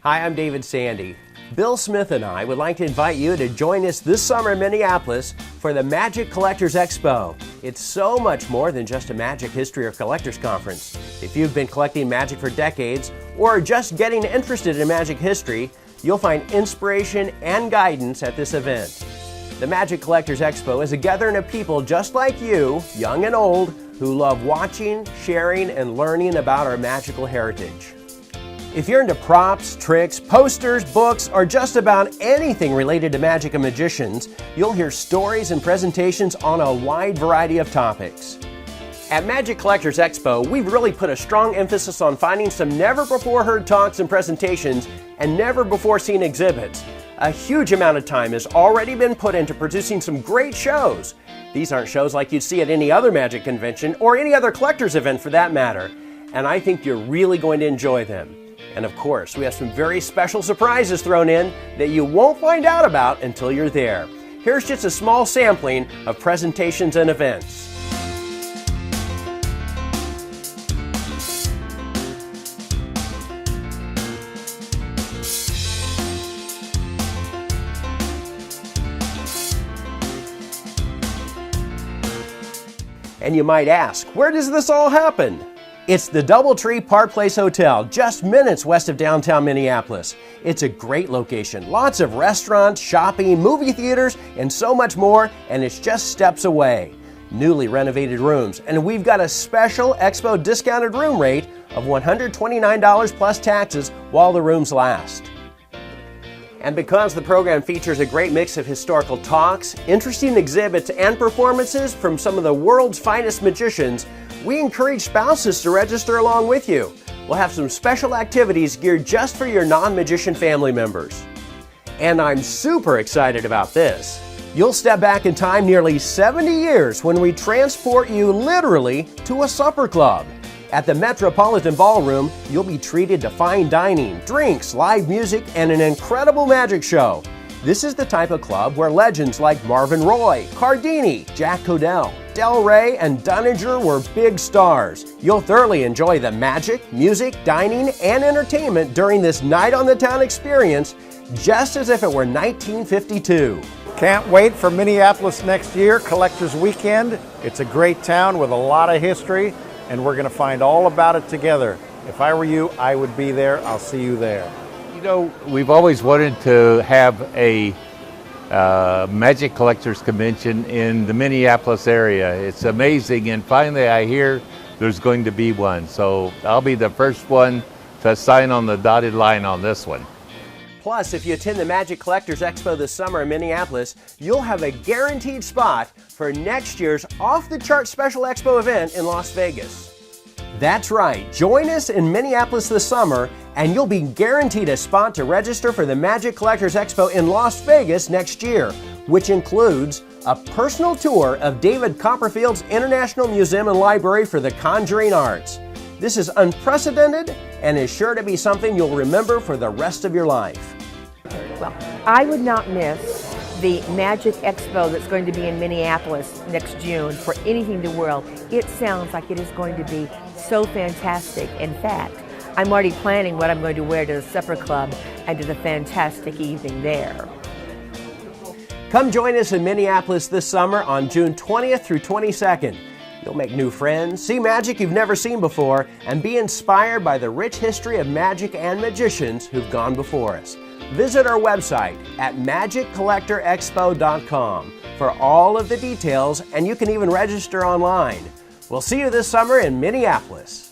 Hi, I'm David Sandy. Bill Smith and I would like to invite you to join us this summer in Minneapolis for the Magic Collectors Expo. It's so much more than just a magic history or collectors conference. If you've been collecting magic for decades or are just getting interested in magic history, you'll find inspiration and guidance at this event. The Magic Collectors Expo is a gathering of people just like you, young and old, who love watching, sharing, and learning about our magical heritage. If you're into props, tricks, posters, books, or just about anything related to magic and magicians, you'll hear stories and presentations on a wide variety of topics. At Magic Collectors Expo, we've really put a strong emphasis on finding some never-before-heard talks and presentations and never-before-seen exhibits. A huge amount of time has already been put into producing some great shows. These aren't shows like you'd see at any other magic convention or any other collector's event for that matter, and I think you're really going to enjoy them. And of course, we have some very special surprises thrown in that you won't find out about until you're there. Here's just a small sampling of presentations and events. And you might ask, where does this all happen? It's the DoubleTree Park Place Hotel, just minutes west of downtown Minneapolis. It's a great location. Lots of restaurants, shopping, movie theaters, and so much more, and it's just steps away. Newly renovated rooms, and we've got a special Expo discounted room rate of $129 plus taxes while the rooms last. And because the program features a great mix of historical talks, interesting exhibits, and performances from some of the world's finest magicians, we encourage spouses to register along with you. We'll have some special activities geared just for your non-magician family members. And I'm super excited about this. You'll step back in time nearly 70 years when we transport you literally to a supper club. At the Metropolitan Ballroom, you'll be treated to fine dining, drinks, live music, and an incredible magic show. This is the type of club where legends like Marvin Roy, Cardini, Jack Codell, Del Rey, and Dunninger were big stars. You'll thoroughly enjoy the magic, music, dining, and entertainment during this night on the town experience, just as if it were 1952. Can't wait for Minneapolis next year, Collectors Weekend. It's a great town with a lot of history, and we're going to find all about it together. If I were you, I would be there. I'll see you there. You know, we've always wanted to have a Magic Collectors Convention in the Minneapolis area. It's amazing, and finally I hear there's going to be one. So I'll be the first one to sign on the dotted line on this one. Plus, if you attend the Magic Collectors Expo this summer in Minneapolis, you'll have a guaranteed spot for next year's off-the-chart special Expo event in Las Vegas. That's right, join us in Minneapolis this summer and you'll be guaranteed a spot to register for the Magic Collectors Expo in Las Vegas next year, which includes a personal tour of David Copperfield's International Museum and Library for the Conjuring Arts. This is unprecedented and is sure to be something you'll remember for the rest of your life. Well, I would not miss the Magic Expo that's going to be in Minneapolis next June for anything in the world. It sounds like it is going to be so fantastic. In fact, I'm already planning what I'm going to wear to the supper club and to the fantastic evening there. Come join us in Minneapolis this summer on June 20th through 22nd. You'll make new friends, see magic you've never seen before, and be inspired by the rich history of magic and magicians who've gone before us. Visit our website at magiccollectorexpo.com for all of the details, and you can even register online. We'll see you this summer in Minneapolis.